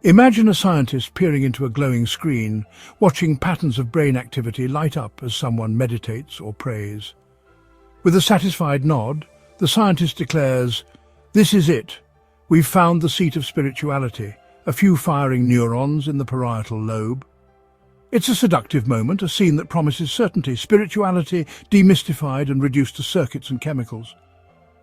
Imagine a scientist peering into a glowing screen, watching patterns of brain activity light up as someone meditates or prays. With a satisfied nod, the scientist declares, "This is it. We've found the seat of spirituality, a few firing neurons in the parietal lobe." It's a seductive moment, a scene that promises certainty, spirituality demystified and reduced to circuits and chemicals.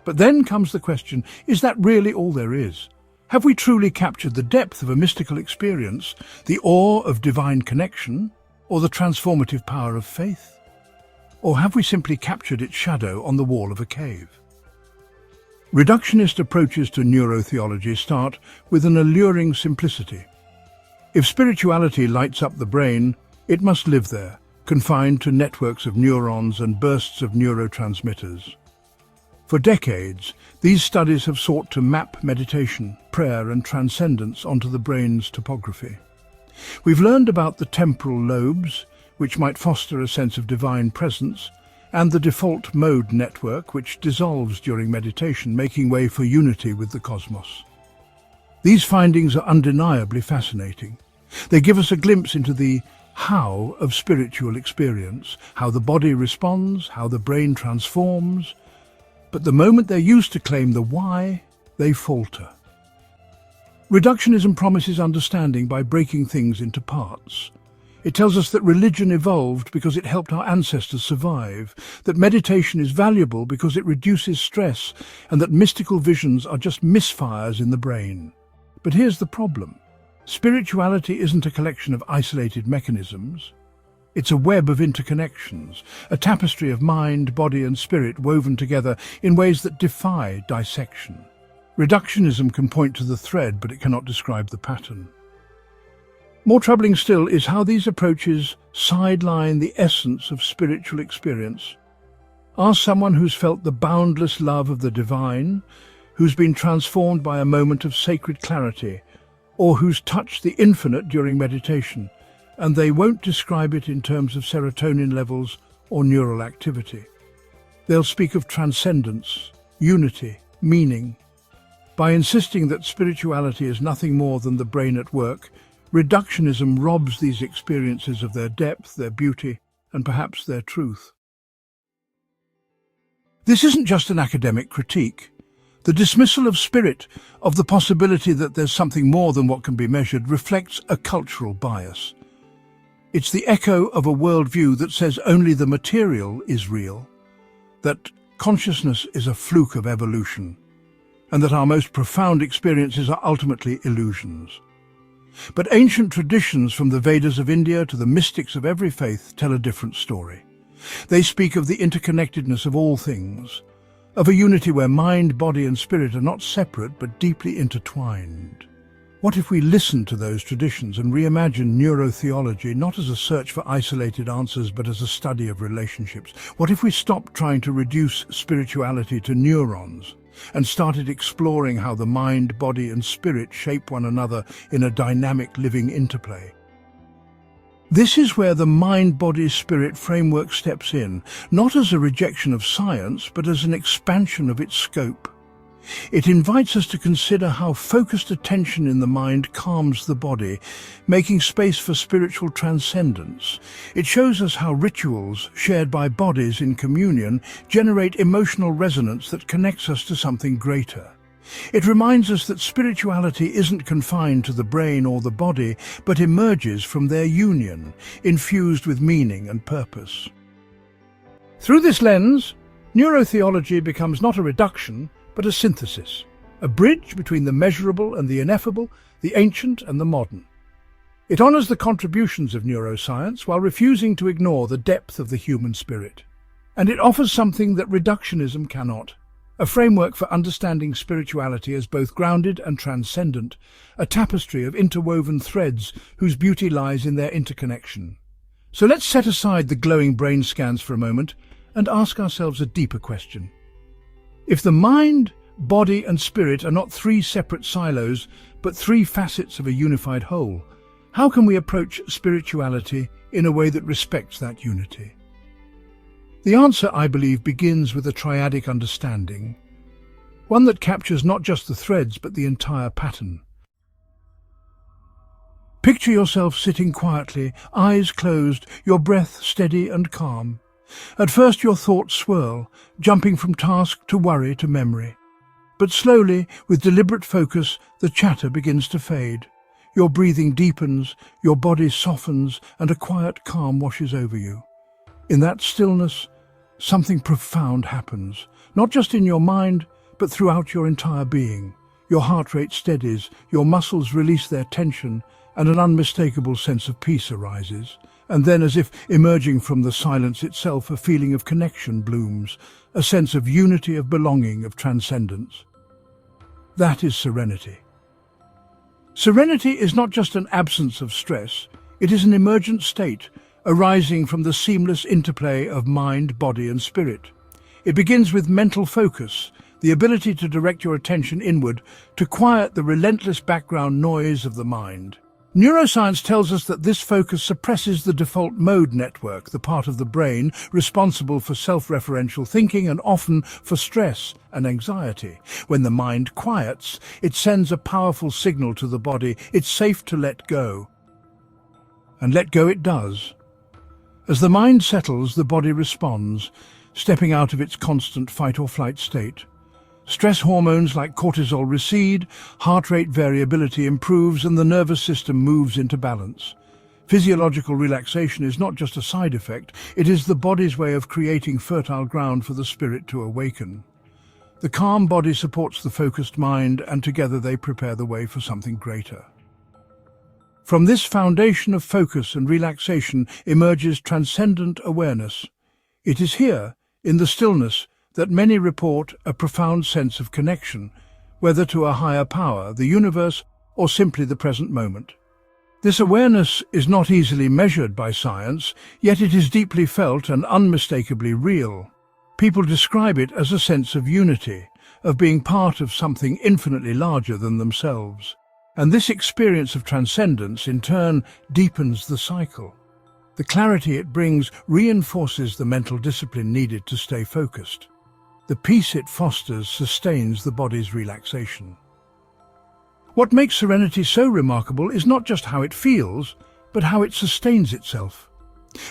But then comes the question, is that really all there is? Have we truly captured the depth of a mystical experience, the awe of divine connection, or the transformative power of faith? Or have we simply captured its shadow on the wall of a cave? Reductionist approaches to neurotheology start with an alluring simplicity. If spirituality lights up the brain, it must live there, confined to networks of neurons and bursts of neurotransmitters. For decades, these studies have sought to map meditation, prayer and transcendence onto the brain's topography. We've learned about the temporal lobes, which might foster a sense of divine presence, and the default mode network, which dissolves during meditation, making way for unity with the cosmos. These findings are undeniably fascinating. They give us a glimpse into the how of spiritual experience, how the body responds, how the brain transforms. But the moment they're used to claim the why, they falter. Reductionism promises understanding by breaking things into parts. It tells us that religion evolved because it helped our ancestors survive, that meditation is valuable because it reduces stress, and that mystical visions are just misfires in the brain. But here's the problem. Spirituality isn't a collection of isolated mechanisms. It's a web of interconnections, a tapestry of mind, body and spirit woven together in ways that defy dissection. Reductionism can point to the thread, but it cannot describe the pattern. More troubling still is how these approaches sideline the essence of spiritual experience. Ask someone who's felt the boundless love of the divine, who's been transformed by a moment of sacred clarity, or who's touched the infinite during meditation, and they won't describe it in terms of serotonin levels or neural activity. They'll speak of transcendence, unity, meaning. By insisting that spirituality is nothing more than the brain at work, reductionism robs these experiences of their depth, their beauty, and perhaps their truth. This isn't just an academic critique. The dismissal of spirit, of the possibility that there's something more than what can be measured, reflects a cultural bias. It's the echo of a worldview that says only the material is real, that consciousness is a fluke of evolution, and that our most profound experiences are ultimately illusions. But ancient traditions, from the Vedas of India to the mystics of every faith, tell a different story. They speak of the interconnectedness of all things, of a unity where mind, body and spirit are not separate but deeply intertwined. What if we listened to those traditions and reimagined neurotheology not as a search for isolated answers but as a study of relationships? What if we stopped trying to reduce spirituality to neurons and started exploring how the mind, body and spirit shape one another in a dynamic living interplay? This is where the mind-body-spirit framework steps in, not as a rejection of science, but as an expansion of its scope. It invites us to consider how focused attention in the mind calms the body, making space for spiritual transcendence. It shows us how rituals, shared by bodies in communion, generate emotional resonance that connects us to something greater. It reminds us that spirituality isn't confined to the brain or the body, but emerges from their union, infused with meaning and purpose. Through this lens, neurotheology becomes not a reduction, but a synthesis, a bridge between the measurable and the ineffable, the ancient and the modern. It honors the contributions of neuroscience while refusing to ignore the depth of the human spirit. And it offers something that reductionism cannot: a framework for understanding spirituality as both grounded and transcendent, a tapestry of interwoven threads whose beauty lies in their interconnection. So let's set aside the glowing brain scans for a moment and ask ourselves a deeper question. If the mind, body and spirit are not three separate silos, but three facets of a unified whole, how can we approach spirituality in a way that respects that unity? The answer, I believe, begins with a triadic understanding, one that captures not just the threads but the entire pattern. Picture yourself sitting quietly, eyes closed, your breath steady and calm. At first your thoughts swirl, jumping from task to worry to memory. But slowly, with deliberate focus, the chatter begins to fade. Your breathing deepens, your body softens, and a quiet calm washes over you. In that stillness, something profound happens, not just in your mind, but throughout your entire being. Your heart rate steadies, your muscles release their tension, and an unmistakable sense of peace arises. And then, as if emerging from the silence itself, a feeling of connection blooms, a sense of unity, of belonging, of transcendence. That is serenity. Serenity is not just an absence of stress, it is an emergent state, arising from the seamless interplay of mind, body, and spirit. It begins with mental focus, the ability to direct your attention inward, to quiet the relentless background noise of the mind. Neuroscience tells us that this focus suppresses the default mode network, the part of the brain responsible for self-referential thinking and often for stress and anxiety. When the mind quiets, it sends a powerful signal to the body: it's safe to let go. And let go it does. As the mind settles, the body responds, stepping out of its constant fight-or-flight state. Stress hormones like cortisol recede, heart rate variability improves, and the nervous system moves into balance. Physiological relaxation is not just a side effect, it is the body's way of creating fertile ground for the spirit to awaken. The calm body supports the focused mind, and together they prepare the way for something greater. From this foundation of focus and relaxation emerges transcendent awareness. It is here, in the stillness, that many report a profound sense of connection, whether to a higher power, the universe, or simply the present moment. This awareness is not easily measured by science, yet it is deeply felt and unmistakably real. People describe it as a sense of unity, of being part of something infinitely larger than themselves. And this experience of transcendence, in turn, deepens the cycle. The clarity it brings reinforces the mental discipline needed to stay focused. The peace it fosters sustains the body's relaxation. What makes serenity so remarkable is not just how it feels, but how it sustains itself.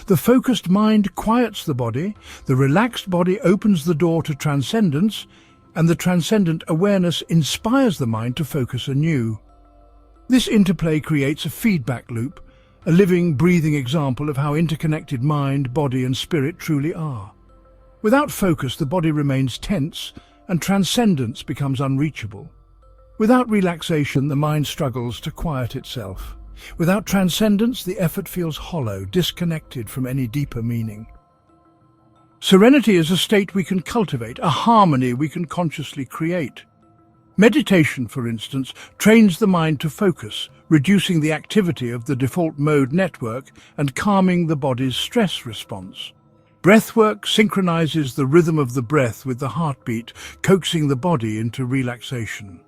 The focused mind quiets the body, the relaxed body opens the door to transcendence, and the transcendent awareness inspires the mind to focus anew. This interplay creates a feedback loop, a living, breathing example of how interconnected mind, body, and spirit truly are. Without focus, the body remains tense, and transcendence becomes unreachable. Without relaxation, the mind struggles to quiet itself. Without transcendence, the effort feels hollow, disconnected from any deeper meaning. Serenity is a state we can cultivate, a harmony we can consciously create. Meditation, for instance, trains the mind to focus, reducing the activity of the default mode network and calming the body's stress response. Breathwork synchronizes the rhythm of the breath with the heartbeat, coaxing the body into relaxation.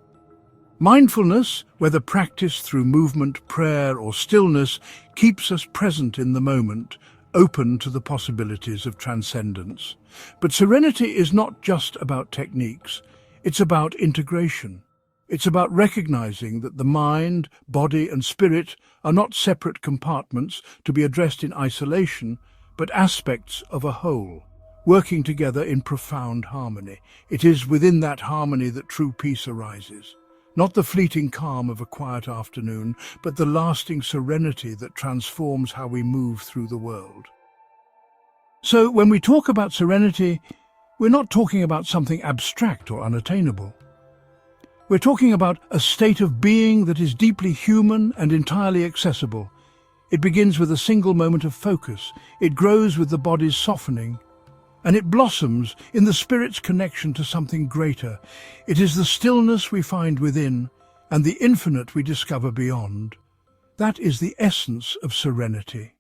Mindfulness, whether practiced through movement, prayer, or stillness, keeps us present in the moment, open to the possibilities of transcendence. But serenity is not just about techniques. It's about integration. It's about recognizing that the mind, body, and spirit are not separate compartments to be addressed in isolation, but aspects of a whole, working together in profound harmony. It is within that harmony that true peace arises. Not the fleeting calm of a quiet afternoon, but the lasting serenity that transforms how we move through the world. So when we talk about serenity, we're not talking about something abstract or unattainable. We're talking about a state of being that is deeply human and entirely accessible. It begins with a single moment of focus, it grows with the body's softening, and it blossoms in the spirit's connection to something greater. It is the stillness we find within and the infinite we discover beyond. That is the essence of serenity.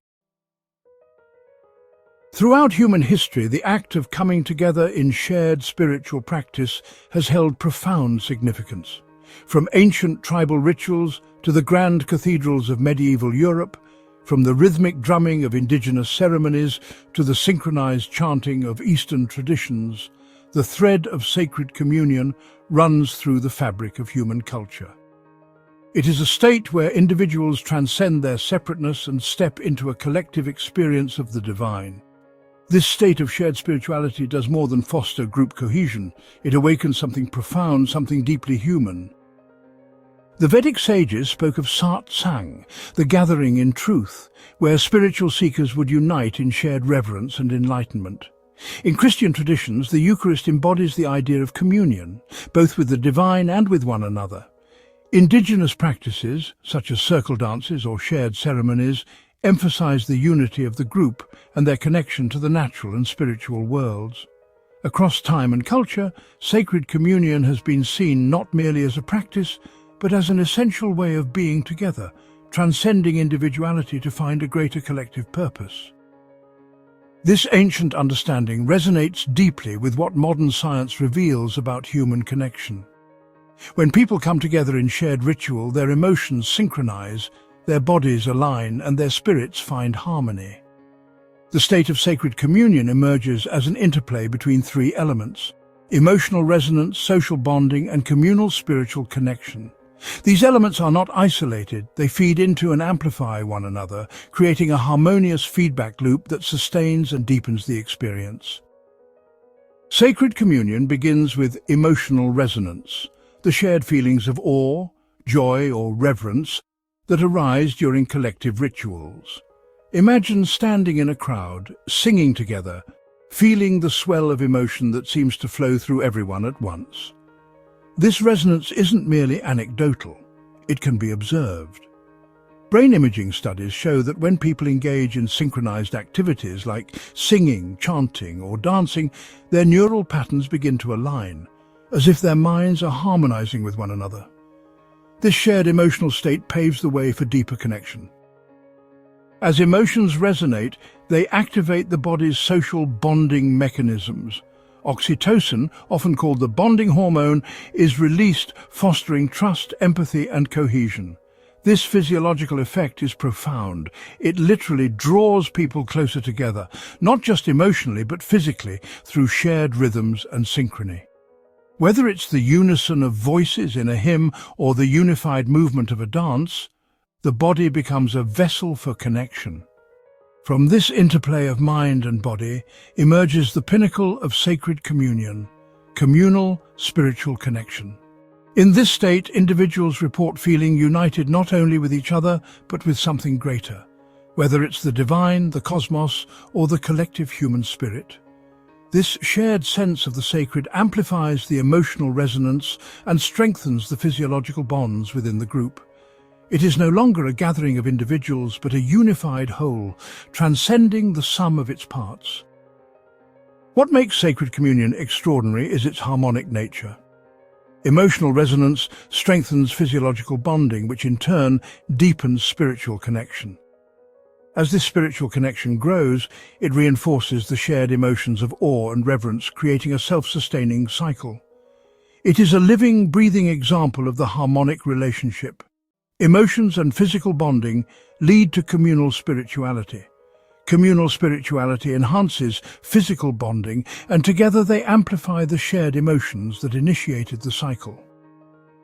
Throughout human history, the act of coming together in shared spiritual practice has held profound significance. From ancient tribal rituals to the grand cathedrals of medieval Europe, from the rhythmic drumming of indigenous ceremonies to the synchronized chanting of Eastern traditions, the thread of sacred communion runs through the fabric of human culture. It is a state where individuals transcend their separateness and step into a collective experience of the divine. This state of shared spirituality does more than foster group cohesion. It awakens something profound, something deeply human. The Vedic sages spoke of satsang, the gathering in truth, where spiritual seekers would unite in shared reverence and enlightenment. In Christian traditions, the Eucharist embodies the idea of communion, both with the divine and with one another. Indigenous practices, such as circle dances or shared ceremonies, emphasize the unity of the group and their connection to the natural and spiritual worlds. Across time and culture, sacred communion has been seen not merely as a practice, but as an essential way of being together, transcending individuality to find a greater collective purpose. This ancient understanding resonates deeply with what modern science reveals about human connection. When people come together in shared ritual, their emotions synchronize, their bodies align, and their spirits find harmony. The state of sacred communion emerges as an interplay between three elements: emotional resonance, social bonding, and communal spiritual connection. These elements are not isolated, they feed into and amplify one another, creating a harmonious feedback loop that sustains and deepens the experience. Sacred communion begins with emotional resonance, the shared feelings of awe, joy, or reverence that arise during collective rituals. Imagine standing in a crowd, singing together, feeling the swell of emotion that seems to flow through everyone at once. This resonance isn't merely anecdotal, it can be observed. Brain imaging studies show that when people engage in synchronized activities like singing, chanting, or dancing, their neural patterns begin to align, as if their minds are harmonizing with one another. This shared emotional state paves the way for deeper connection. As emotions resonate, they activate the body's social bonding mechanisms. Oxytocin, often called the bonding hormone, is released, fostering trust, empathy, and cohesion. This physiological effect is profound. It literally draws people closer together, not just emotionally but physically, through shared rhythms and synchrony. Whether it's the unison of voices in a hymn or the unified movement of a dance, the body becomes a vessel for connection. From this interplay of mind and body emerges the pinnacle of sacred communion, communal spiritual connection. In this state, individuals report feeling united not only with each other, but with something greater, whether it's the divine, the cosmos, or the collective human spirit. This shared sense of the sacred amplifies the emotional resonance and strengthens the physiological bonds within the group. It is no longer a gathering of individuals, but a unified whole, transcending the sum of its parts. What makes sacred communion extraordinary is its harmonic nature. Emotional resonance strengthens physiological bonding, which in turn deepens spiritual connection. As this spiritual connection grows, it reinforces the shared emotions of awe and reverence, creating a self-sustaining cycle. It is a living, breathing example of the harmonic relationship. Emotions and physical bonding lead to communal spirituality. Communal spirituality enhances physical bonding, and together they amplify the shared emotions that initiated the cycle.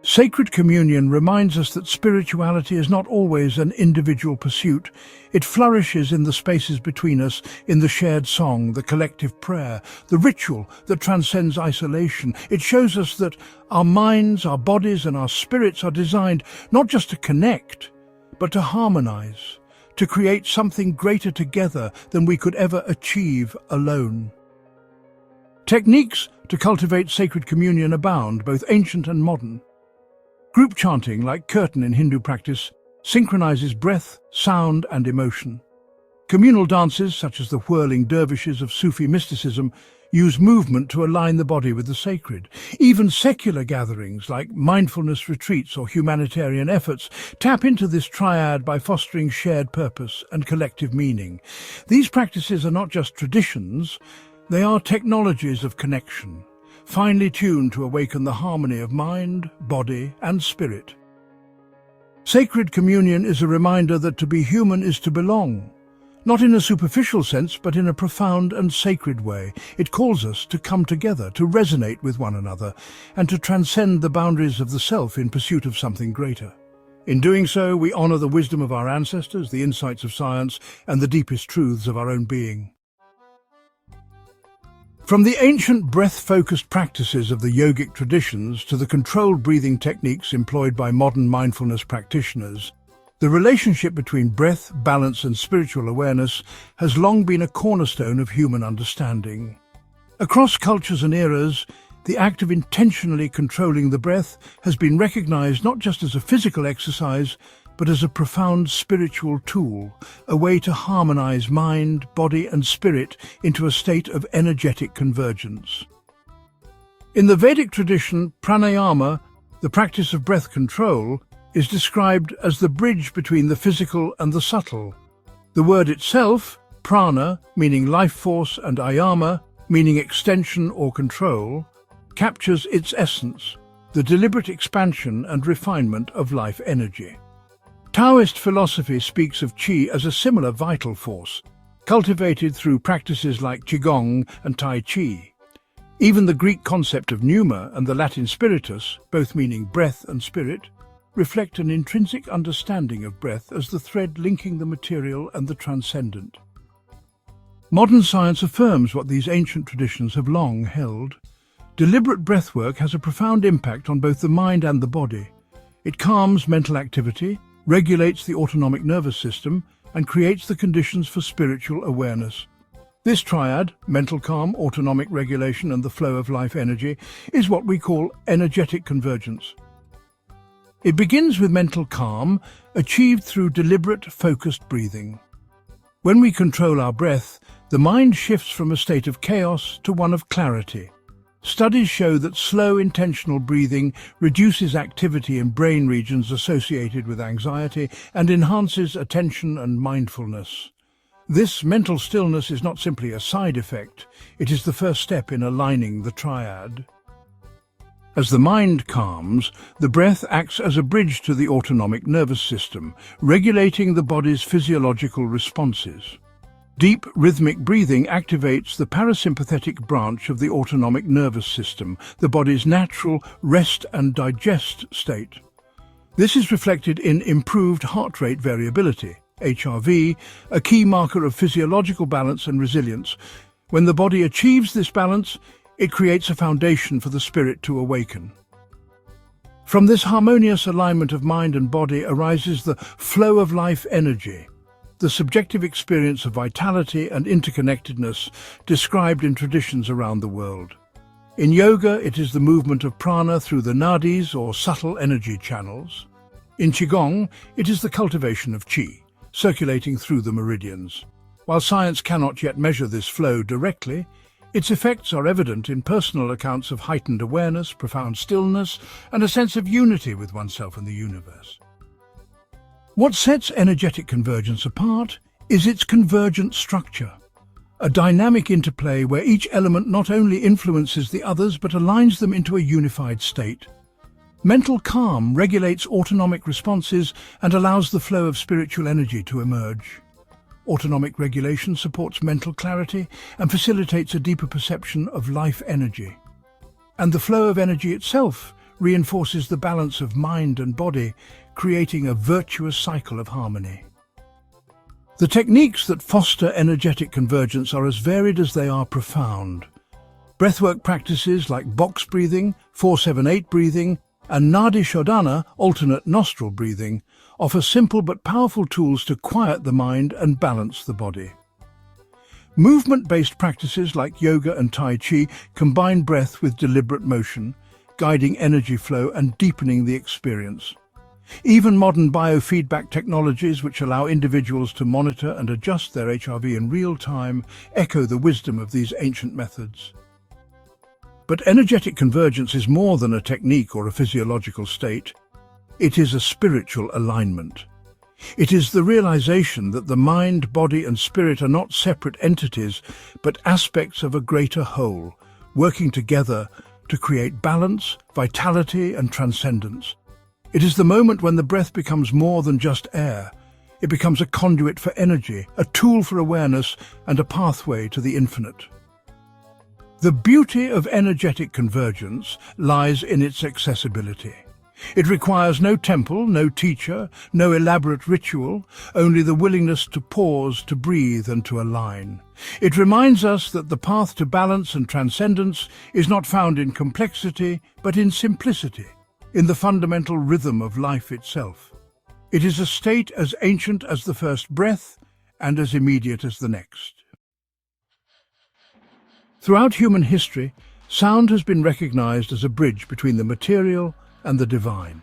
Sacred communion reminds us that spirituality is not always an individual pursuit. It flourishes in the spaces between us, in the shared song, the collective prayer, the ritual that transcends isolation. It shows us that our minds, our bodies, and our spirits are designed not just to connect, but to harmonize, to create something greater together than we could ever achieve alone. Techniques to cultivate sacred communion abound, both ancient and modern. Group chanting, like kirtan in Hindu practice, synchronizes breath, sound, and emotion. Communal dances, such as the whirling dervishes of Sufi mysticism, use movement to align the body with the sacred. Even secular gatherings, like mindfulness retreats or humanitarian efforts, tap into this triad by fostering shared purpose and collective meaning. These practices are not just traditions, they are technologies of connection, finely tuned to awaken the harmony of mind, body, and spirit. Sacred communion is a reminder that to be human is to belong, not in a superficial sense, but in a profound and sacred way. It calls us to come together, to resonate with one another, and to transcend the boundaries of the self in pursuit of something greater. In doing so, we honor the wisdom of our ancestors, the insights of science, and the deepest truths of our own being. From the ancient breath-focused practices of the yogic traditions to the controlled breathing techniques employed by modern mindfulness practitioners, the relationship between breath, balance, and spiritual awareness has long been a cornerstone of human understanding. Across cultures and eras, the act of intentionally controlling the breath has been recognized not just as a physical exercise, but as a profound spiritual tool, a way to harmonize mind, body, and spirit into a state of energetic convergence. In the Vedic tradition, pranayama, the practice of breath control, is described as the bridge between the physical and the subtle. The word itself, prana, meaning life force, and ayama, meaning extension or control, captures its essence, the deliberate expansion and refinement of life energy. Taoist philosophy speaks of qi as a similar vital force, cultivated through practices like qigong and tai chi. Even the Greek concept of pneuma and the Latin spiritus, both meaning breath and spirit, reflect an intrinsic understanding of breath as the thread linking the material and the transcendent. Modern science affirms what these ancient traditions have long held. Deliberate breathwork has a profound impact on both the mind and the body. It calms mental activity, regulates the autonomic nervous system, and creates the conditions for spiritual awareness. This triad, mental calm, autonomic regulation, and the flow of life energy, is what we call energetic convergence. It begins with mental calm, achieved through deliberate, focused breathing. When we control our breath, the mind shifts from a state of chaos to one of clarity. Studies show that slow, intentional breathing reduces activity in brain regions associated with anxiety and enhances attention and mindfulness. This mental stillness is not simply a side effect, it is the first step in aligning the triad. As the mind calms, the breath acts as a bridge to the autonomic nervous system, regulating the body's physiological responses. Deep, rhythmic breathing activates the parasympathetic branch of the autonomic nervous system, the body's natural rest and digest state. This is reflected in improved heart rate variability, HRV, a key marker of physiological balance and resilience. When the body achieves this balance, it creates a foundation for the spirit to awaken. From this harmonious alignment of mind and body arises the flow of life energy, the subjective experience of vitality and interconnectedness described in traditions around the world. In yoga, it is the movement of prana through the nadis or subtle energy channels. In qigong, it is the cultivation of qi, circulating through the meridians. While science cannot yet measure this flow directly, its effects are evident in personal accounts of heightened awareness, profound stillness, and a sense of unity with oneself and the universe. What sets energetic convergence apart is its convergent structure, a dynamic interplay where each element not only influences the others but aligns them into a unified state. Mental calm regulates autonomic responses and allows the flow of spiritual energy to emerge. Autonomic regulation supports mental clarity and facilitates a deeper perception of life energy. And the flow of energy itself reinforces the balance of mind and body, creating a virtuous cycle of harmony. The techniques that foster energetic convergence are as varied as they are profound. Breathwork practices like box breathing, 4-7-8 breathing, and Nadi Shodhana, alternate nostril breathing, offer simple but powerful tools to quiet the mind and balance the body. Movement-based practices like yoga and tai chi combine breath with deliberate motion, guiding energy flow and deepening the experience. Even modern biofeedback technologies, which allow individuals to monitor and adjust their HRV in real time, echo the wisdom of these ancient methods. But energetic convergence is more than a technique or a physiological state. It is a spiritual alignment. It is the realization that the mind, body, and spirit are not separate entities, but aspects of a greater whole, working together to create balance, vitality, and transcendence. It is the moment when the breath becomes more than just air. It becomes a conduit for energy, a tool for awareness, and a pathway to the infinite. The beauty of energetic convergence lies in its accessibility. It requires no temple, no teacher, no elaborate ritual, only the willingness to pause, to breathe and to align. It reminds us that the path to balance and transcendence is not found in complexity, but in simplicity, in the fundamental rhythm of life itself. It is a state as ancient as the first breath and as immediate as the next. Throughout human history, sound has been recognized as a bridge between the material and the divine.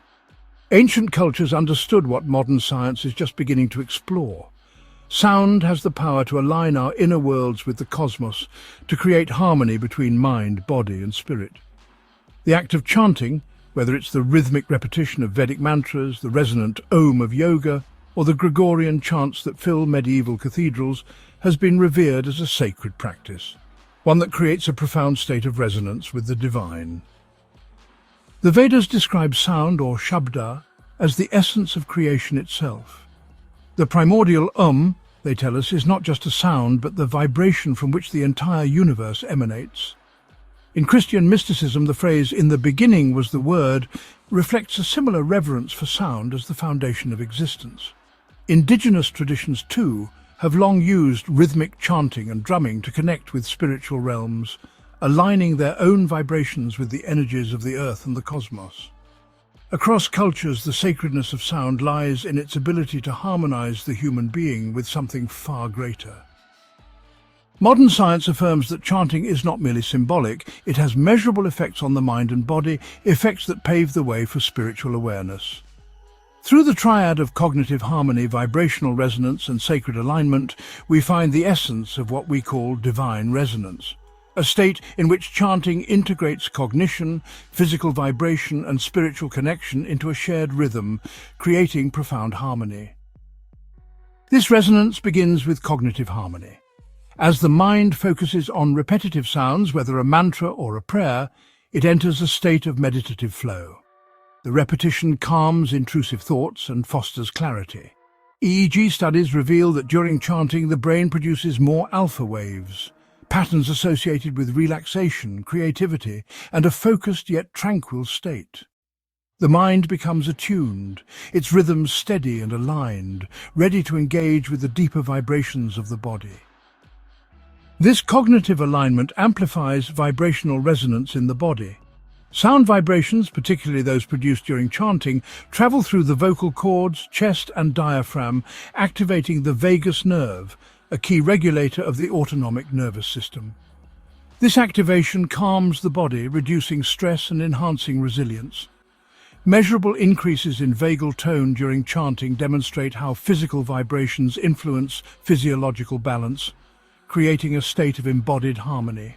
Ancient cultures understood what modern science is just beginning to explore. Sound has the power to align our inner worlds with the cosmos, to create harmony between mind, body and spirit. The act of chanting, whether it's the rhythmic repetition of Vedic mantras, the resonant Om of yoga, or the Gregorian chants that fill medieval cathedrals, has been revered as a sacred practice, one that creates a profound state of resonance with the divine. The Vedas describe sound, or shabda, as the essence of creation itself. The primordial they tell us, is not just a sound, but the vibration from which the entire universe emanates. In Christian mysticism, the phrase, "in the beginning was the Word," reflects a similar reverence for sound as the foundation of existence. Indigenous traditions, too, have long used rhythmic chanting and drumming to connect with spiritual realms, aligning their own vibrations with the energies of the earth and the cosmos. Across cultures, the sacredness of sound lies in its ability to harmonize the human being with something far greater. Modern science affirms that chanting is not merely symbolic, it has measurable effects on the mind and body, effects that pave the way for spiritual awareness. Through the triad of cognitive harmony, vibrational resonance and sacred alignment, we find the essence of what we call divine resonance, a state in which chanting integrates cognition, physical vibration and spiritual connection into a shared rhythm, creating profound harmony. This resonance begins with cognitive harmony. As the mind focuses on repetitive sounds, whether a mantra or a prayer, it enters a state of meditative flow. The repetition calms intrusive thoughts and fosters clarity. EEG studies reveal that during chanting, the brain produces more alpha waves, patterns associated with relaxation, creativity, and a focused yet tranquil state. The mind becomes attuned, its rhythms steady and aligned, ready to engage with the deeper vibrations of the body. This cognitive alignment amplifies vibrational resonance in the body. Sound vibrations, particularly those produced during chanting, travel through the vocal cords, chest and diaphragm, activating the vagus nerve, a key regulator of the autonomic nervous system. This activation calms the body, reducing stress and enhancing resilience. Measurable increases in vagal tone during chanting demonstrate how physical vibrations influence physiological balance, creating a state of embodied harmony.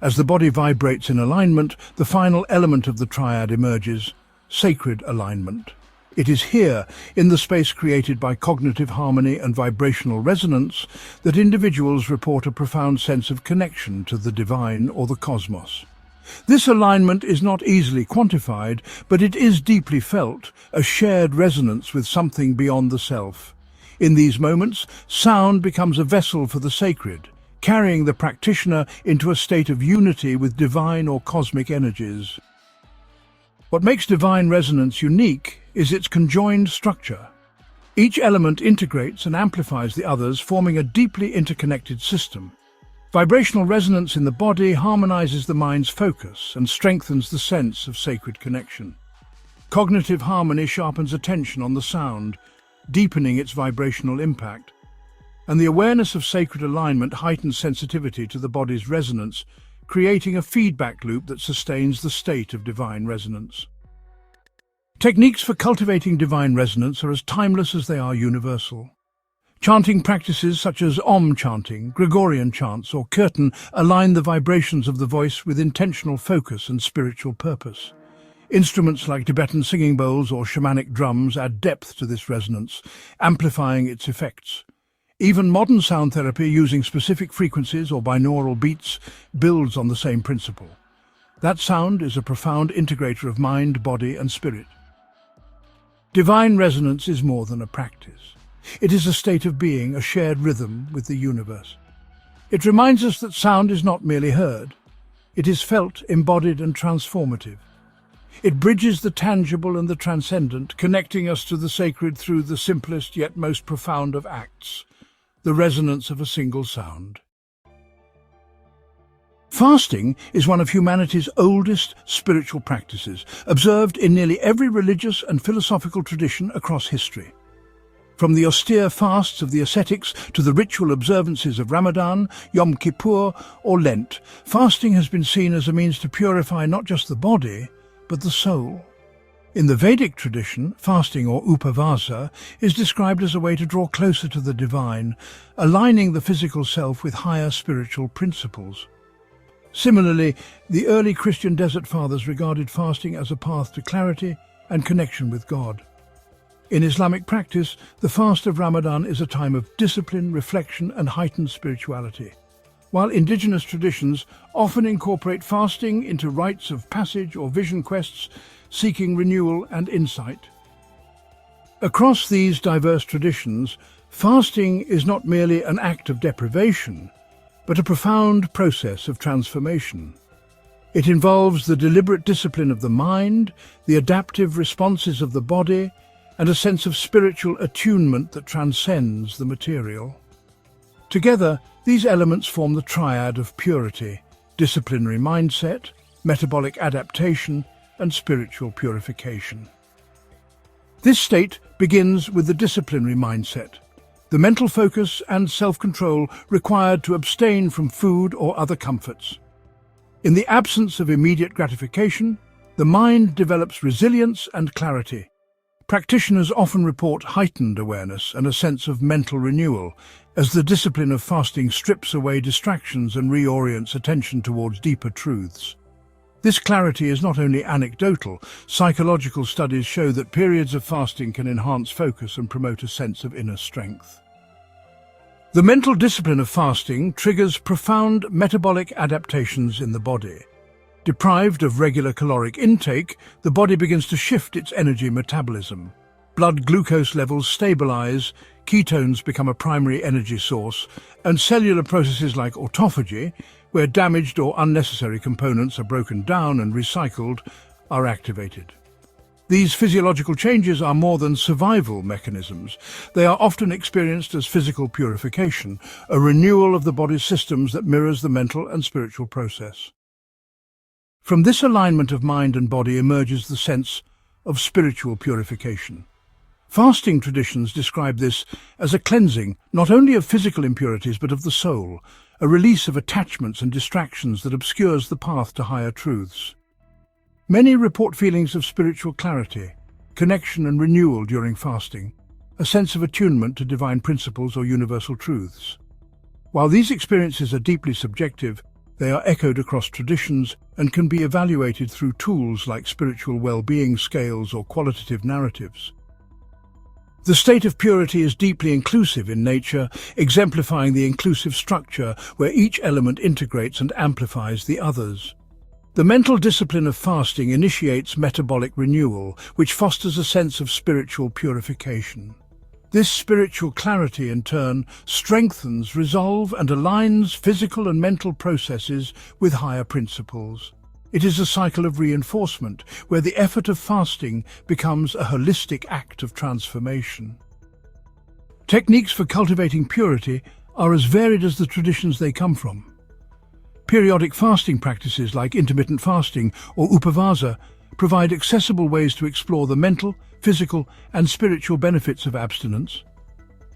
As the body vibrates in alignment, the final element of the triad emerges: sacred alignment. It is here, in the space created by cognitive harmony and vibrational resonance, that individuals report a profound sense of connection to the divine or the cosmos. This alignment is not easily quantified, but it is deeply felt, a shared resonance with something beyond the self. In these moments, sound becomes a vessel for the sacred, carrying the practitioner into a state of unity with divine or cosmic energies. What makes divine resonance unique is its conjoined structure. Each element integrates and amplifies the others, forming a deeply interconnected system. Vibrational resonance in the body harmonizes the mind's focus and strengthens the sense of sacred connection. Cognitive harmony sharpens attention on the sound, deepening its vibrational impact. And the awareness of sacred alignment heightens sensitivity to the body's resonance, creating a feedback loop that sustains the state of divine resonance. Techniques for cultivating divine resonance are as timeless as they are universal. Chanting practices such as Om chanting, Gregorian chants, or kirtan align the vibrations of the voice with intentional focus and spiritual purpose. Instruments like Tibetan singing bowls or shamanic drums add depth to this resonance, amplifying its effects. Even modern sound therapy using specific frequencies or binaural beats builds on the same principle. That sound is a profound integrator of mind, body, and spirit. Divine resonance is more than a practice. It is a state of being, a shared rhythm with the universe. It reminds us that sound is not merely heard. It is felt, embodied, and transformative. It bridges the tangible and the transcendent, connecting us to the sacred through the simplest yet most profound of acts, the resonance of a single sound. Fasting is one of humanity's oldest spiritual practices, observed in nearly every religious and philosophical tradition across history. From the austere fasts of the ascetics to the ritual observances of Ramadan, Yom Kippur, or Lent, fasting has been seen as a means to purify not just the body, but the soul. In the Vedic tradition, fasting or upavasa is described as a way to draw closer to the divine, aligning the physical self with higher spiritual principles. Similarly, the early Christian desert fathers regarded fasting as a path to clarity and connection with God. In Islamic practice, the fast of Ramadan is a time of discipline, reflection, and heightened spirituality, while indigenous traditions often incorporate fasting into rites of passage or vision quests, seeking renewal and insight. Across these diverse traditions, fasting is not merely an act of deprivation, but a profound process of transformation. It involves the deliberate discipline of the mind, the adaptive responses of the body, and a sense of spiritual attunement that transcends the material. Together, these elements form the triad of purity, disciplinary mindset, metabolic adaptation, and spiritual purification. This state begins with the disciplinary mindset, the mental focus and self-control required to abstain from food or other comforts. In the absence of immediate gratification, the mind develops resilience and clarity. Practitioners often report heightened awareness and a sense of mental renewal, as the discipline of fasting strips away distractions and reorients attention towards deeper truths. This clarity is not only anecdotal. Psychological studies show that periods of fasting can enhance focus and promote a sense of inner strength. The mental discipline of fasting triggers profound metabolic adaptations in the body. Deprived of regular caloric intake, the body begins to shift its energy metabolism. Blood glucose levels stabilize, ketones become a primary energy source, and cellular processes like autophagy, where damaged or unnecessary components are broken down and recycled, are activated. These physiological changes are more than survival mechanisms. They are often experienced as physical purification, a renewal of the body's systems that mirrors the mental and spiritual process. From this alignment of mind and body emerges the sense of spiritual purification. Fasting traditions describe this as a cleansing not only of physical impurities but of the soul, a release of attachments and distractions that obscures the path to higher truths. Many report feelings of spiritual clarity, connection and renewal during fasting, a sense of attunement to divine principles or universal truths. While these experiences are deeply subjective, they are echoed across traditions and can be evaluated through tools like spiritual well-being scales or qualitative narratives. The state of purity is deeply inclusive in nature, exemplifying the inclusive structure where each element integrates and amplifies the others. The mental discipline of fasting initiates metabolic renewal, which fosters a sense of spiritual purification. This spiritual clarity, in turn, strengthens resolve and aligns physical and mental processes with higher principles. It is a cycle of reinforcement, where the effort of fasting becomes a holistic act of transformation. Techniques for cultivating purity are as varied as the traditions they come from. Periodic fasting practices like intermittent fasting or upavasa provide accessible ways to explore the mental, physical, and spiritual benefits of abstinence.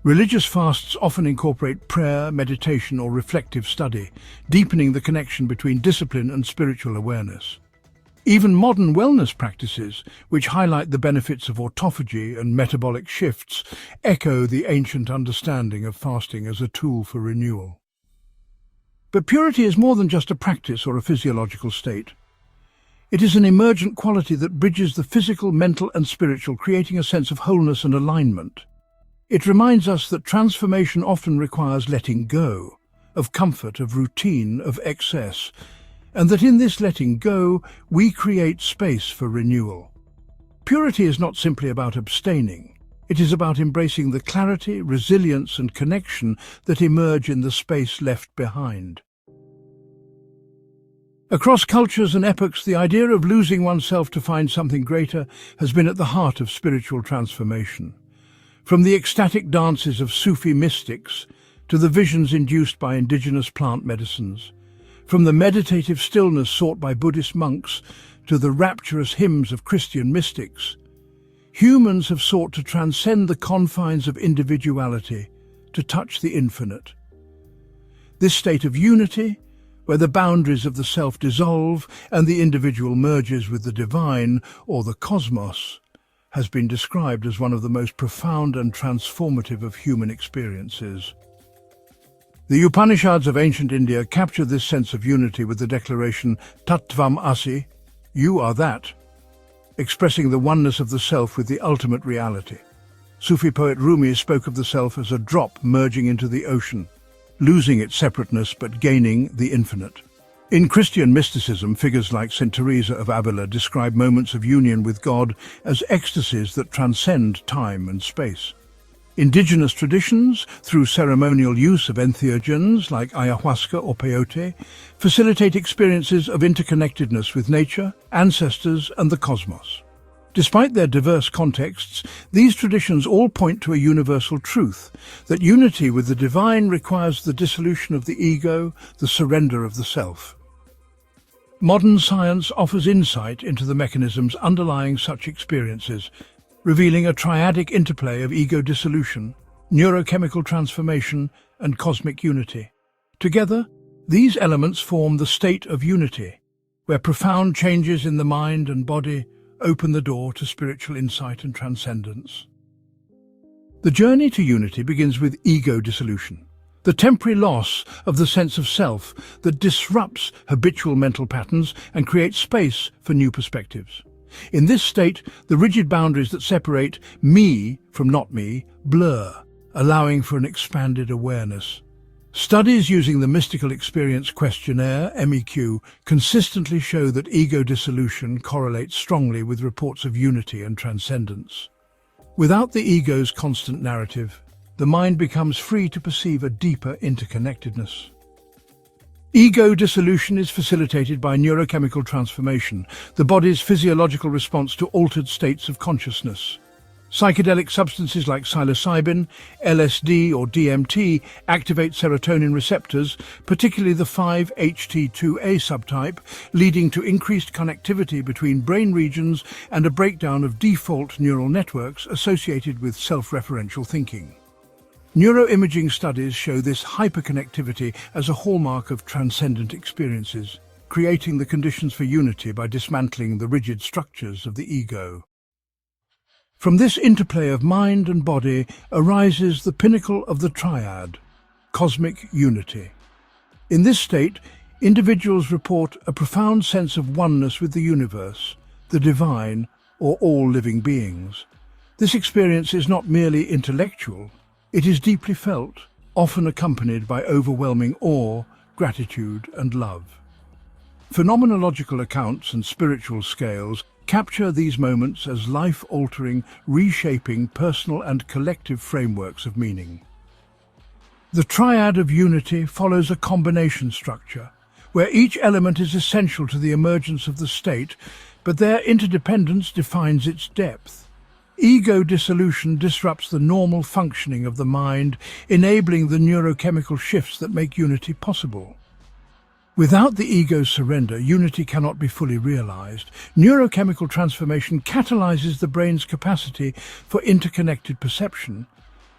Religious fasts often incorporate prayer, meditation, or reflective study, deepening the connection between discipline and spiritual awareness. Even modern wellness practices, which highlight the benefits of autophagy and metabolic shifts, echo the ancient understanding of fasting as a tool for renewal. But purity is more than just a practice or a physiological state. It is an emergent quality that bridges the physical, mental, and spiritual, creating a sense of wholeness and alignment. It reminds us that transformation often requires letting go, of comfort, of routine, of excess, and that in this letting go, we create space for renewal. Purity is not simply about abstaining. It is about embracing the clarity, resilience, and connection that emerge in the space left behind. Across cultures and epochs, the idea of losing oneself to find something greater has been at the heart of spiritual transformation. From the ecstatic dances of Sufi mystics to the visions induced by indigenous plant medicines, from the meditative stillness sought by Buddhist monks to the rapturous hymns of Christian mystics, humans have sought to transcend the confines of individuality, to touch the infinite. This state of unity, where the boundaries of the self dissolve and the individual merges with the divine or the cosmos, has been described as one of the most profound and transformative of human experiences. The Upanishads of ancient India capture this sense of unity with the declaration Tattvam Asi, you are that, expressing the oneness of the self with the ultimate reality. Sufi poet Rumi spoke of the self as a drop merging into the ocean, losing its separateness but gaining the infinite. In Christian mysticism, figures like Saint Teresa of Avila describe moments of union with God as ecstasies that transcend time and space. Indigenous traditions, through ceremonial use of entheogens like ayahuasca or peyote, facilitate experiences of interconnectedness with nature, ancestors, and the cosmos. Despite their diverse contexts, these traditions all point to a universal truth, that unity with the divine requires the dissolution of the ego, the surrender of the self. Modern science offers insight into the mechanisms underlying such experiences, revealing a triadic interplay of ego dissolution, neurochemical transformation, and cosmic unity. Together, these elements form the state of unity, where profound changes in the mind and body open the door to spiritual insight and transcendence. The journey to unity begins with ego dissolution, the temporary loss of the sense of self that disrupts habitual mental patterns and creates space for new perspectives. In this state, the rigid boundaries that separate me from not me blur, allowing for an expanded awareness. Studies using the Mystical Experience Questionnaire, MEQ, consistently show that ego dissolution correlates strongly with reports of unity and transcendence. Without the ego's constant narrative, the mind becomes free to perceive a deeper interconnectedness. Ego dissolution is facilitated by neurochemical transformation, the body's physiological response to altered states of consciousness. Psychedelic substances like psilocybin, LSD or DMT activate serotonin receptors, particularly the 5-HT2A subtype, leading to increased connectivity between brain regions and a breakdown of default neural networks associated with self-referential thinking. Neuroimaging studies show this hyperconnectivity as a hallmark of transcendent experiences, creating the conditions for unity by dismantling the rigid structures of the ego. From this interplay of mind and body arises the pinnacle of the triad, cosmic unity. In this state, individuals report a profound sense of oneness with the universe, the divine, or all living beings. This experience is not merely intellectual, it is deeply felt, often accompanied by overwhelming awe, gratitude, and love. Phenomenological accounts and spiritual scales capture these moments as life-altering, reshaping personal and collective frameworks of meaning. The triad of unity follows a combination structure, where each element is essential to the emergence of the state, but their interdependence defines its depth. Ego dissolution disrupts the normal functioning of the mind, enabling the neurochemical shifts that make unity possible. Without the ego's surrender, unity cannot be fully realized. Neurochemical transformation catalyzes the brain's capacity for interconnected perception,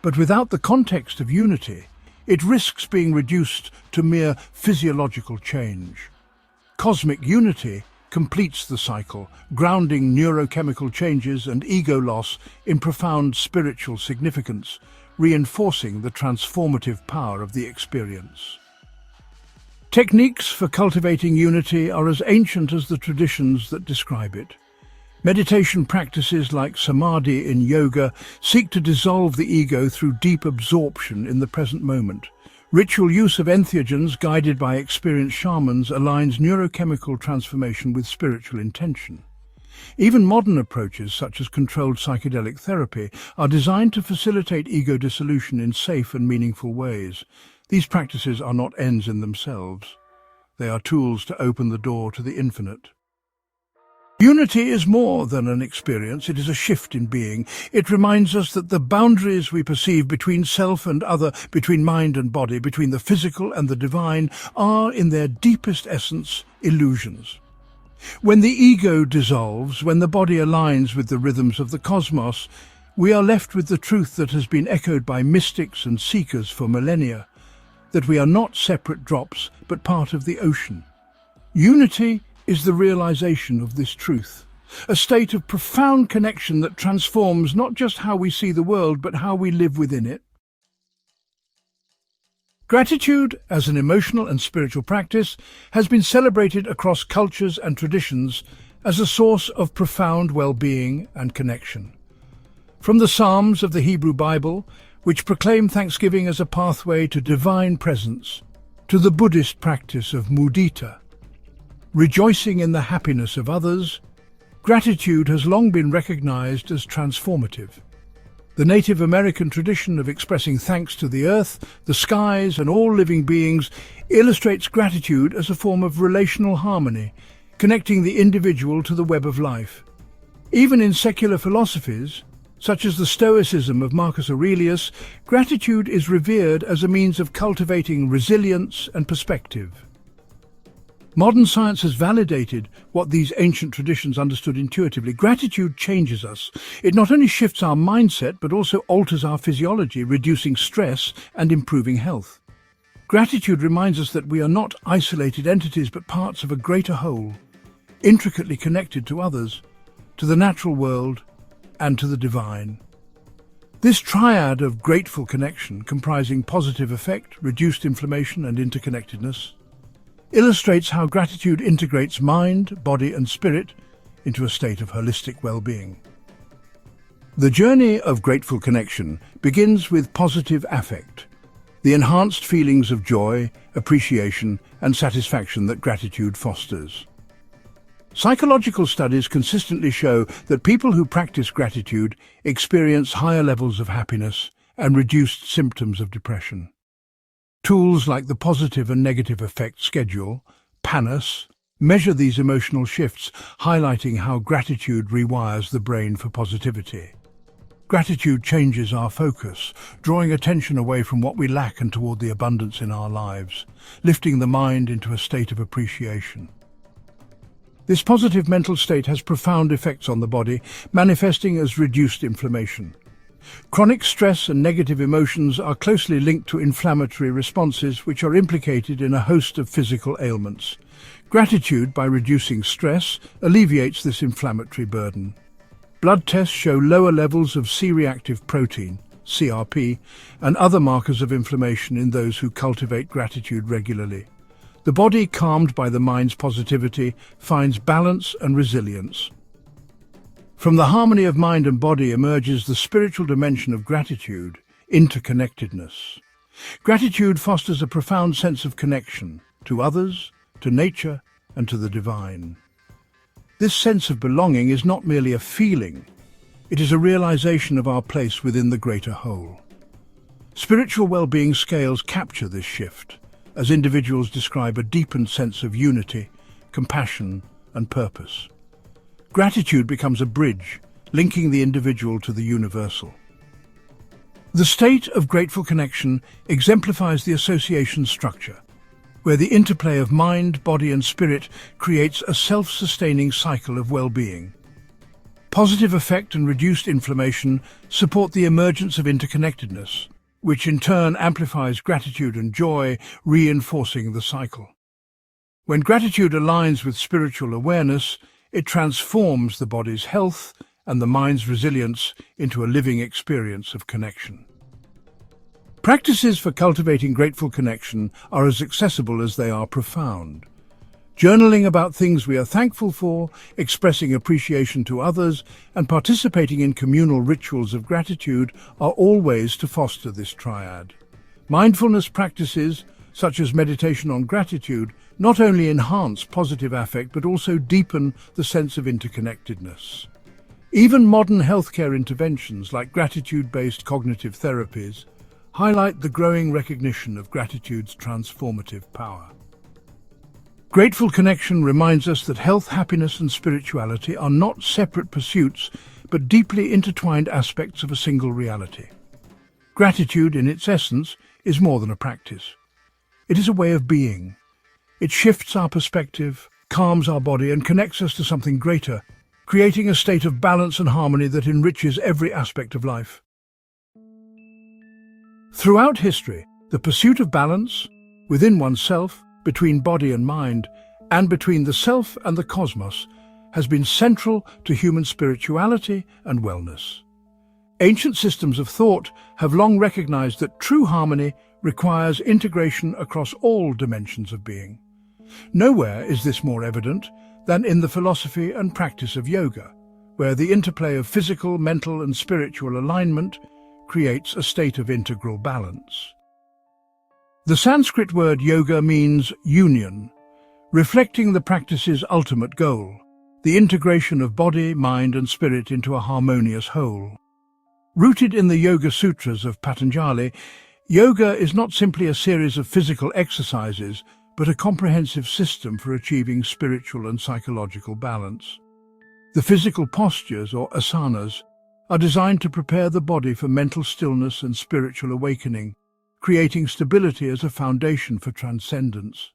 but without the context of unity, it risks being reduced to mere physiological change. Cosmic unity completes the cycle, grounding neurochemical changes and ego loss in profound spiritual significance, reinforcing the transformative power of the experience. Techniques for cultivating unity are as ancient as the traditions that describe it. Meditation practices like samadhi in yoga seek to dissolve the ego through deep absorption in the present moment. Ritual use of entheogens guided by experienced shamans aligns neurochemical transformation with spiritual intention. Even modern approaches such as controlled psychedelic therapy are designed to facilitate ego dissolution in safe and meaningful ways. These practices are not ends in themselves. They are tools to open the door to the infinite. Unity is more than an experience, it is a shift in being. It reminds us that the boundaries we perceive between self and other, between mind and body, between the physical and the divine, are, in their deepest essence, illusions. When the ego dissolves, when the body aligns with the rhythms of the cosmos, we are left with the truth that has been echoed by mystics and seekers for millennia, that we are not separate drops, but part of the ocean. Unity is the realization of this truth, a state of profound connection that transforms not just how we see the world, but how we live within it. Gratitude, as an emotional and spiritual practice, has been celebrated across cultures and traditions as a source of profound well-being and connection. From the Psalms of the Hebrew Bible, which proclaim thanksgiving as a pathway to divine presence, to the Buddhist practice of mudita, rejoicing in the happiness of others, gratitude has long been recognized as transformative. The Native American tradition of expressing thanks to the earth, the skies, and all living beings illustrates gratitude as a form of relational harmony, connecting the individual to the web of life. Even in secular philosophies, such as the Stoicism of Marcus Aurelius, gratitude is revered as a means of cultivating resilience and perspective. Modern science has validated what these ancient traditions understood intuitively. Gratitude changes us. It not only shifts our mindset, but also alters our physiology, reducing stress and improving health. Gratitude reminds us that we are not isolated entities, but parts of a greater whole, intricately connected to others, to the natural world, and to the divine. This triad of grateful connection, comprising positive effect, reduced inflammation, and interconnectedness, illustrates how gratitude integrates mind, body, and spirit into a state of holistic well-being. The journey of grateful connection begins with positive affect, the enhanced feelings of joy, appreciation, and satisfaction that gratitude fosters. Psychological studies consistently show that people who practice gratitude experience higher levels of happiness and reduced symptoms of depression. Tools like the Positive and Negative Effect Schedule, PANAS, measure these emotional shifts, highlighting how gratitude rewires the brain for positivity. Gratitude changes our focus, drawing attention away from what we lack and toward the abundance in our lives, lifting the mind into a state of appreciation. This positive mental state has profound effects on the body, manifesting as reduced inflammation. Chronic stress and negative emotions are closely linked to inflammatory responses, which are implicated in a host of physical ailments. Gratitude, by reducing stress, alleviates this inflammatory burden. Blood tests show lower levels of C-reactive protein, CRP, and other markers of inflammation in those who cultivate gratitude regularly. The body, calmed by the mind's positivity, finds balance and resilience. From the harmony of mind and body emerges the spiritual dimension of gratitude, interconnectedness. Gratitude fosters a profound sense of connection to others, to nature, and to the divine. This sense of belonging is not merely a feeling, it is a realization of our place within the greater whole. Spiritual well-being scales capture this shift, as individuals describe a deepened sense of unity, compassion, and purpose. Gratitude becomes a bridge, linking the individual to the universal. The state of grateful connection exemplifies the association structure, where the interplay of mind, body, and spirit creates a self-sustaining cycle of well-being. Positive effect and reduced inflammation support the emergence of interconnectedness, which in turn amplifies gratitude and joy, reinforcing the cycle. When gratitude aligns with spiritual awareness, it transforms the body's health and the mind's resilience into a living experience of connection. Practices for cultivating grateful connection are as accessible as they are profound. Journaling about things we are thankful for, expressing appreciation to others, and participating in communal rituals of gratitude are all ways to foster this triad. Mindfulness practices, such as meditation on gratitude, not only enhance positive affect but also deepen the sense of interconnectedness. Even modern healthcare interventions like gratitude-based cognitive therapies highlight the growing recognition of gratitude's transformative power. Grateful connection reminds us that health, happiness, and spirituality are not separate pursuits, but deeply intertwined aspects of a single reality. Gratitude, in its essence, is more than a practice. It is a way of being. It shifts our perspective, calms our body, and connects us to something greater, creating a state of balance and harmony that enriches every aspect of life. Throughout history, the pursuit of balance, within oneself, between body and mind, and between the self and the cosmos, has been central to human spirituality and wellness. Ancient systems of thought have long recognized that true harmony requires integration across all dimensions of being. Nowhere is this more evident than in the philosophy and practice of yoga, where the interplay of physical, mental, and spiritual alignment creates a state of integral balance. The Sanskrit word yoga means union, reflecting the practice's ultimate goal, the integration of body, mind, and spirit into a harmonious whole. Rooted in the Yoga Sutras of Patanjali, yoga is not simply a series of physical exercises, but a comprehensive system for achieving spiritual and psychological balance. The physical postures, or asanas, are designed to prepare the body for mental stillness and spiritual awakening, creating stability as a foundation for transcendence.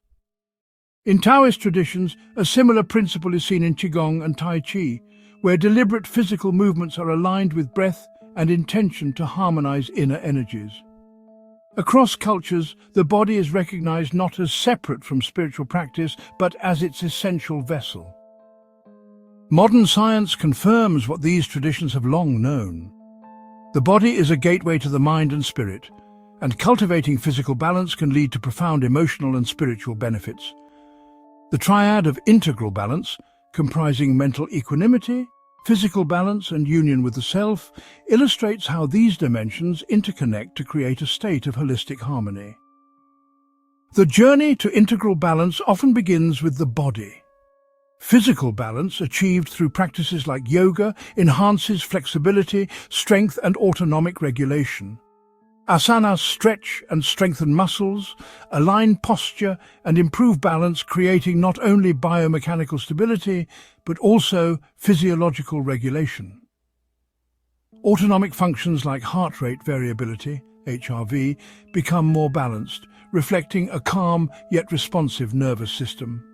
In Taoist traditions, a similar principle is seen in Qigong and Tai Chi, where deliberate physical movements are aligned with breath and intention to harmonize inner energies. Across cultures, the body is recognized not as separate from spiritual practice, but as its essential vessel. Modern science confirms what these traditions have long known. The body is a gateway to the mind and spirit, and cultivating physical balance can lead to profound emotional and spiritual benefits. The triad of integral balance, comprising mental equanimity, physical balance, and union with the self, illustrates how these dimensions interconnect to create a state of holistic harmony. The journey to integral balance often begins with the body. Physical balance, achieved through practices like yoga, enhances flexibility, strength, and autonomic regulation. Asanas stretch and strengthen muscles, align posture, and improve balance, creating not only biomechanical stability, but also physiological regulation. Autonomic functions like heart rate variability, HRV, become more balanced, reflecting a calm yet responsive nervous system.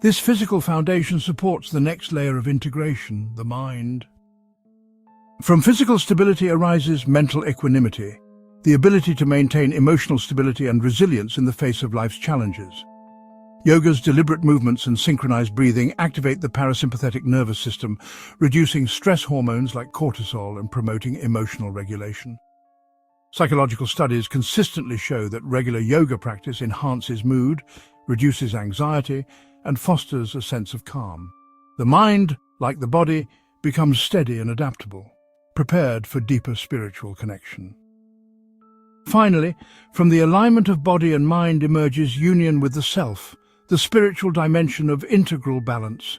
This physical foundation supports the next layer of integration, the mind. From physical stability arises mental equanimity, the ability to maintain emotional stability and resilience in the face of life's challenges. Yoga's deliberate movements and synchronized breathing activate the parasympathetic nervous system, reducing stress hormones like cortisol and promoting emotional regulation. Psychological studies consistently show that regular yoga practice enhances mood, reduces anxiety, and fosters a sense of calm. The mind, like the body, becomes steady and adaptable, prepared for deeper spiritual connection. Finally, from the alignment of body and mind emerges union with the self, the spiritual dimension of integral balance.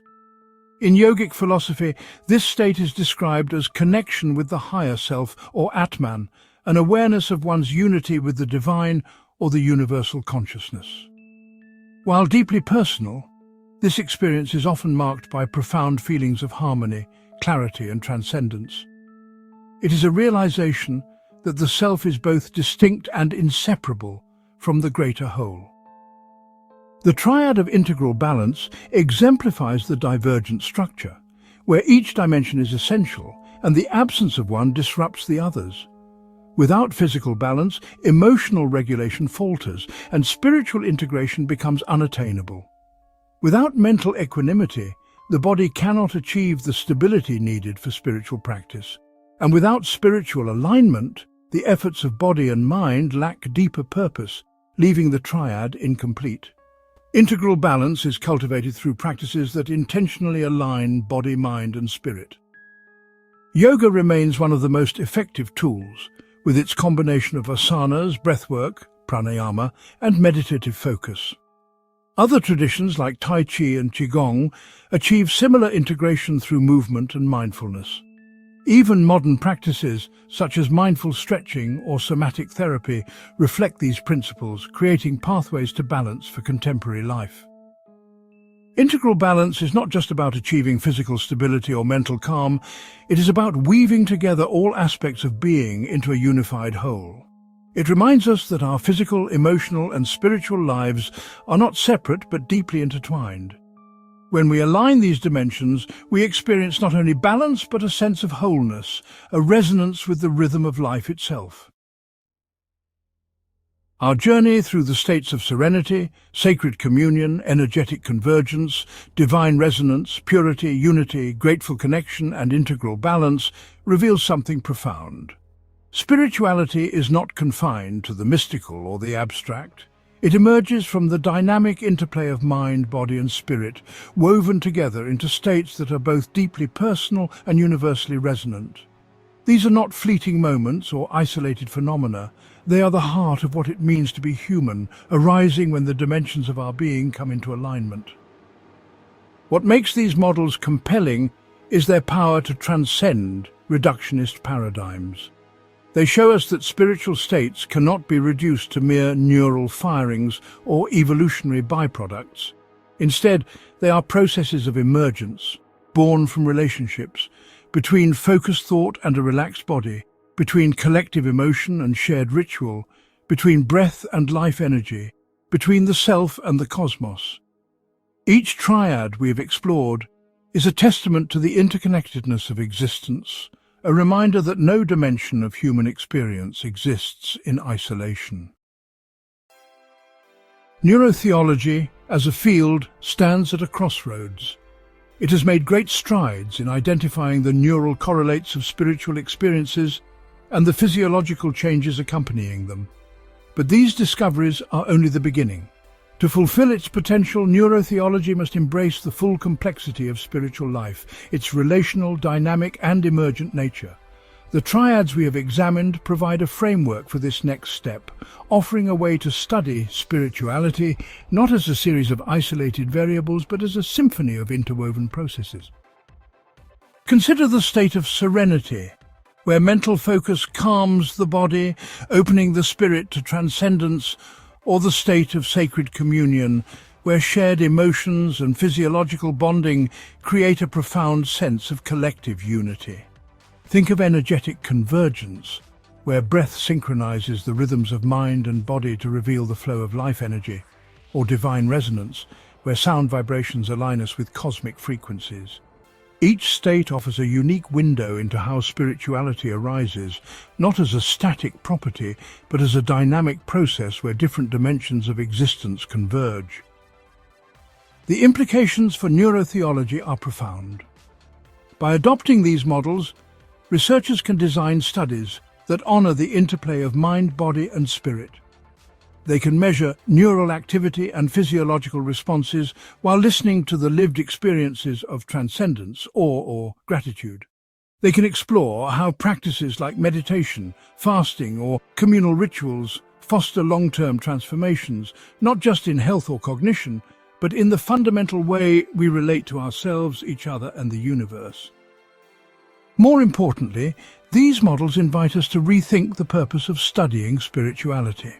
In yogic philosophy, this state is described as connection with the higher self, or Atman, an awareness of one's unity with the divine or the universal consciousness. While deeply personal, this experience is often marked by profound feelings of harmony, clarity, and transcendence. It is a realization that the self is both distinct and inseparable from the greater whole. The triad of integral balance exemplifies the divergent structure, where each dimension is essential and the absence of one disrupts the others. Without physical balance, emotional regulation falters and spiritual integration becomes unattainable. Without mental equanimity, the body cannot achieve the stability needed for spiritual practice. And without spiritual alignment, the efforts of body and mind lack deeper purpose, leaving the triad incomplete. Integral balance is cultivated through practices that intentionally align body, mind, and spirit. Yoga remains one of the most effective tools, with its combination of asanas, breathwork, pranayama, and meditative focus. Other traditions like Tai Chi and Qigong achieve similar integration through movement and mindfulness. Even modern practices, such as mindful stretching or somatic therapy, reflect these principles, creating pathways to balance for contemporary life. Integral balance is not just about achieving physical stability or mental calm, it is about weaving together all aspects of being into a unified whole. It reminds us that our physical, emotional, and spiritual lives are not separate but deeply intertwined. When we align these dimensions, we experience not only balance but a sense of wholeness, a resonance with the rhythm of life itself. Our journey through the states of serenity, sacred communion, energetic convergence, divine resonance, purity, unity, grateful connection, and integral balance reveals something profound. Spirituality is not confined to the mystical or the abstract. It emerges from the dynamic interplay of mind, body, and spirit, woven together into states that are both deeply personal and universally resonant. These are not fleeting moments or isolated phenomena. They are the heart of what it means to be human, arising when the dimensions of our being come into alignment. What makes these models compelling is their power to transcend reductionist paradigms. They show us that spiritual states cannot be reduced to mere neural firings or evolutionary byproducts. Instead, they are processes of emergence, born from relationships, between focused thought and a relaxed body, between collective emotion and shared ritual, between breath and life energy, between the self and the cosmos. Each triad we have explored is a testament to the interconnectedness of existence, a reminder that no dimension of human experience exists in isolation. Neurotheology, as a field, stands at a crossroads. It has made great strides in identifying the neural correlates of spiritual experiences and the physiological changes accompanying them. But these discoveries are only the beginning. To fulfill its potential, neurotheology must embrace the full complexity of spiritual life, its relational, dynamic, and emergent nature. The triads we have examined provide a framework for this next step, offering a way to study spirituality not as a series of isolated variables but as a symphony of interwoven processes. Consider the state of serenity, where mental focus calms the body, opening the spirit to transcendence, or the state of sacred communion, where shared emotions and physiological bonding create a profound sense of collective unity. Think of energetic convergence, where breath synchronizes the rhythms of mind and body to reveal the flow of life energy, or divine resonance, where sound vibrations align us with cosmic frequencies. Each state offers a unique window into how spirituality arises, not as a static property, but as a dynamic process where different dimensions of existence converge. The implications for neurotheology are profound. By adopting these models, researchers can design studies that honor the interplay of mind, body, and spirit. They can measure neural activity and physiological responses while listening to the lived experiences of transcendence or gratitude. They can explore how practices like meditation, fasting, or communal rituals foster long-term transformations, not just in health or cognition, but in the fundamental way we relate to ourselves, each other, and the universe. More importantly, these models invite us to rethink the purpose of studying spirituality.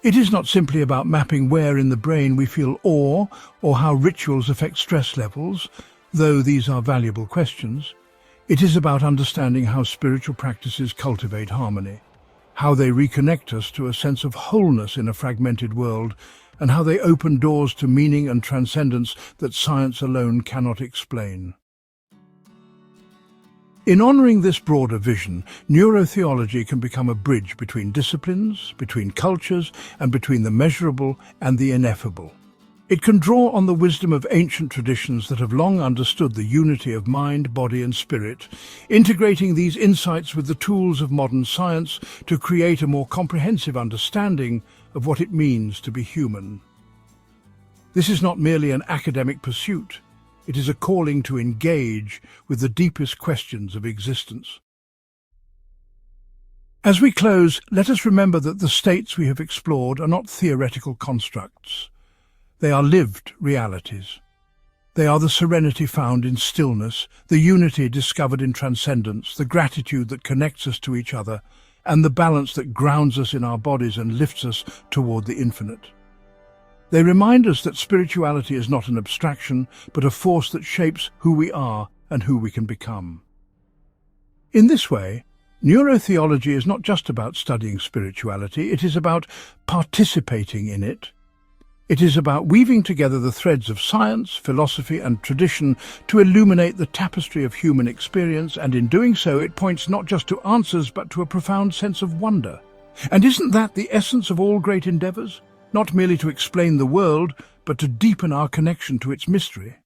It is not simply about mapping where in the brain we feel awe or how rituals affect stress levels, though these are valuable questions. It is about understanding how spiritual practices cultivate harmony, how they reconnect us to a sense of wholeness in a fragmented world, and how they open doors to meaning and transcendence that science alone cannot explain. In honoring this broader vision, neurotheology can become a bridge between disciplines, between cultures, and between the measurable and the ineffable. It can draw on the wisdom of ancient traditions that have long understood the unity of mind, body, and spirit, integrating these insights with the tools of modern science to create a more comprehensive understanding of what it means to be human. This is not merely an academic pursuit. It is a calling to engage with the deepest questions of existence. As we close, let us remember that the states we have explored are not theoretical constructs. They are lived realities. They are the serenity found in stillness, the unity discovered in transcendence, the gratitude that connects us to each other, and the balance that grounds us in our bodies and lifts us toward the infinite. They remind us that spirituality is not an abstraction, but a force that shapes who we are and who we can become. In this way, neurotheology is not just about studying spirituality, it is about participating in it. It is about weaving together the threads of science, philosophy and tradition to illuminate the tapestry of human experience, and in doing so it points not just to answers but to a profound sense of wonder. And isn't that the essence of all great endeavours? Not merely to explain the world, but to deepen our connection to its mystery.